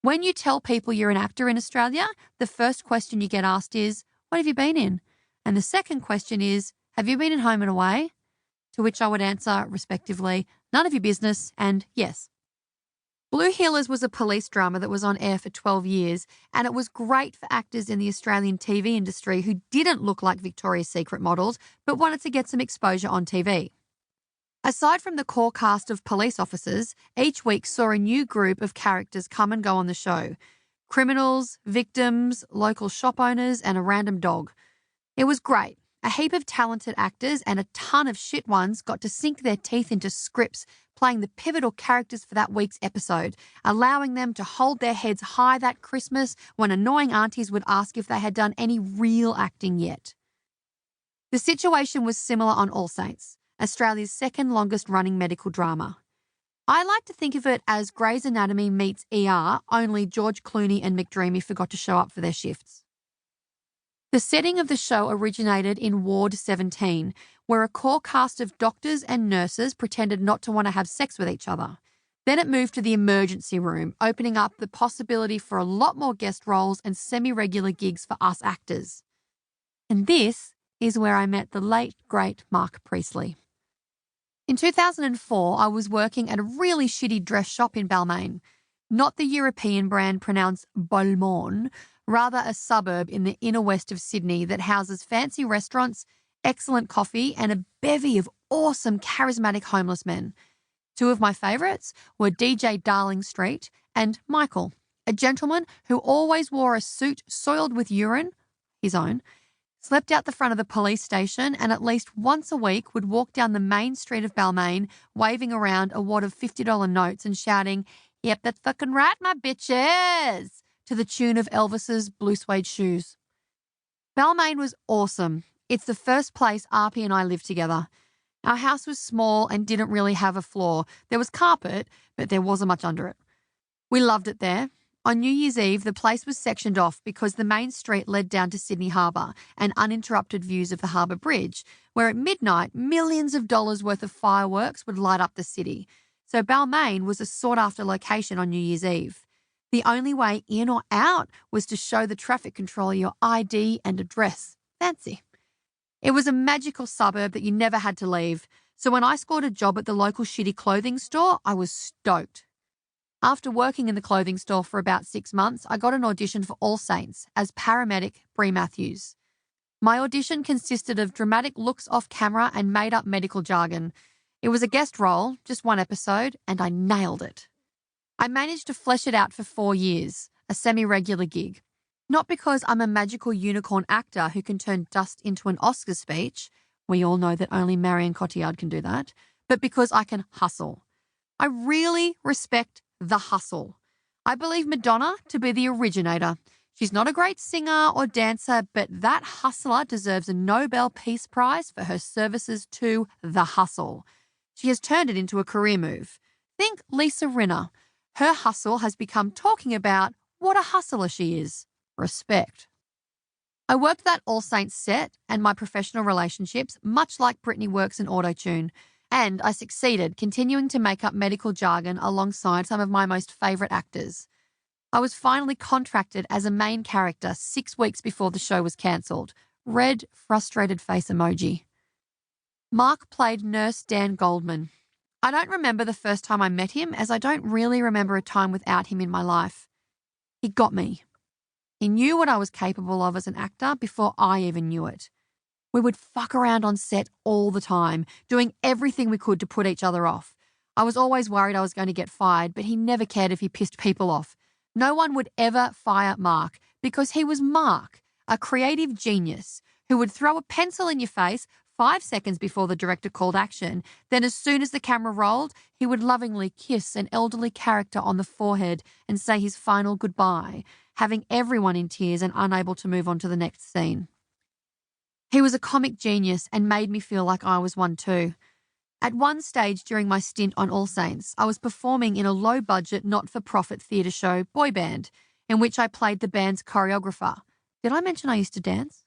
When you tell people you're an actor in Australia, the first question you get asked is, what have you been in? And the second question is, have you been in Home and Away? To which I would answer, respectively, none of your business and yes. Blue Heelers was a police drama that was on air for 12 years, and it was great for actors in the Australian TV industry who didn't look like Victoria's Secret models but wanted to get some exposure on TV. Aside from the core cast of police officers, each week saw a new group of characters come and go on the show. Criminals, victims, local shop owners, and a random dog. It was great. A heap of talented actors and a ton of shit ones got to sink their teeth into scripts, playing the pivotal characters for that week's episode, allowing them to hold their heads high that Christmas when annoying aunties would ask if they had done any real acting yet. The situation was similar on All Saints, Australia's second longest running medical drama. I like to think of it as Grey's Anatomy meets ER, only George Clooney and McDreamy forgot to show up for their shifts. The setting of the show originated in Ward 17, where a core cast of doctors and nurses pretended not to want to have sex with each other. Then it moved to the emergency room, opening up the possibility for a lot more guest roles and semi-regular gigs for us actors. And this is where I met the late, great Mark Priestley. In 2004, I was working at a really shitty dress shop in Balmain, not the European brand pronounced Balmain, rather a suburb in the inner west of Sydney that houses fancy restaurants, excellent coffee, and a bevy of awesome, charismatic homeless men. Two of my favourites were DJ Darling Street and Michael, a gentleman who always wore a suit soiled with urine, his own, slept out the front of the police station, and at least once a week would walk down the main street of Balmain, waving around a wad of $50 notes and shouting, "Yep, that's fucking right, my bitches," to the tune of Elvis's Blue Suede Shoes. Balmain was awesome. It's the first place RP and I lived together. Our house was small and didn't really have a floor. There was carpet, but there wasn't much under it. We loved it there. On New Year's Eve, the place was sectioned off because the main street led down to Sydney Harbour and uninterrupted views of the Harbour Bridge, where at midnight, millions of dollars worth of fireworks would light up the city. So Balmain was a sought-after location on New Year's Eve. The only way in or out was to show the traffic controller your ID and address. Fancy. It was a magical suburb that you never had to leave. So when I scored a job at the local shitty clothing store, I was stoked. After working in the clothing store for about 6 months, I got an audition for All Saints as paramedic Bree Matthews. My audition consisted of dramatic looks off camera and made-up medical jargon. It was a guest role, just one episode, and I nailed it. I managed to flesh it out for 4 years, a semi-regular gig. Not because I'm a magical unicorn actor who can turn dust into an Oscar speech. We all know that only Marion Cotillard can do that. But because I can hustle. I really respect the hustle. I believe Madonna to be the originator. She's not a great singer or dancer, but that hustler deserves a Nobel Peace Prize for her services to the hustle. She has turned it into a career move. Think Lisa Rinna. Her hustle has become talking about what a hustler she is. Respect. I worked that All Saints set and my professional relationships much like Britney works in autotune, and I succeeded continuing to make up medical jargon alongside some of my most favourite actors. I was finally contracted as a main character 6 weeks before the show was cancelled. Red, frustrated face emoji. Mark played Nurse Dan Goldman. I don't remember the first time I met him, as I don't really remember a time without him in my life. He got me. He knew what I was capable of as an actor before I even knew it. We would fuck around on set all the time, doing everything we could to put each other off. I was always worried I was going to get fired, but he never cared if he pissed people off. No one would ever fire Mark because he was Mark, a creative genius who would throw a pencil in your face 5 seconds before the director called action. Then as soon as the camera rolled, he would lovingly kiss an elderly character on the forehead and say his final goodbye, having everyone in tears and unable to move on to the next scene. He was a comic genius and made me feel like I was one too. At one stage during my stint on All Saints, I was performing in a low-budget, not-for-profit theatre show, Boy Band, in which I played the band's choreographer. Did I mention I used to dance?